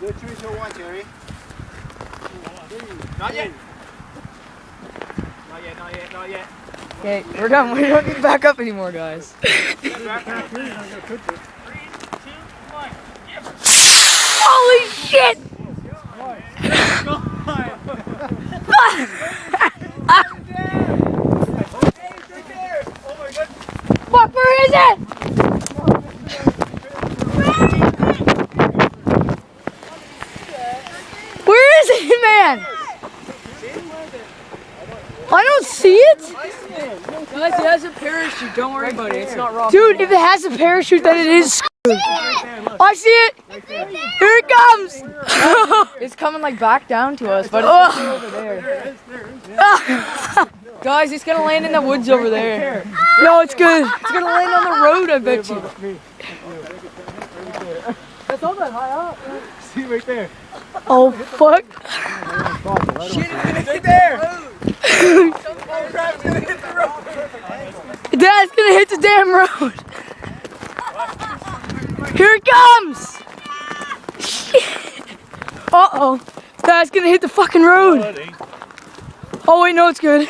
Do 3, 2, 1, Jerry. Not yet. Not yet. Okay, we're done. We don't need to back up anymore, guys. 3, 2, 1. Holy shit! Fuck, where is it? Where is it, man? I don't see it. Guys, it has a parachute. Don't worry about it. It's not rock. Dude, if it has a parachute, then it is screwed. I see it. Here it comes. It's coming like back down to us, but it's over there. Guys, it's gonna land in the woods over there. No, it's good. It's gonna land on the road, I bet you. That's not that high up. See right there. Oh, fuck. Shit, it's gonna hit there. Oh crap, it's gonna hit the road. Dad's gonna hit the damn road. Here it comes. Uh-oh. Dad's gonna hit the fucking road. Oh, wait, no, it's good.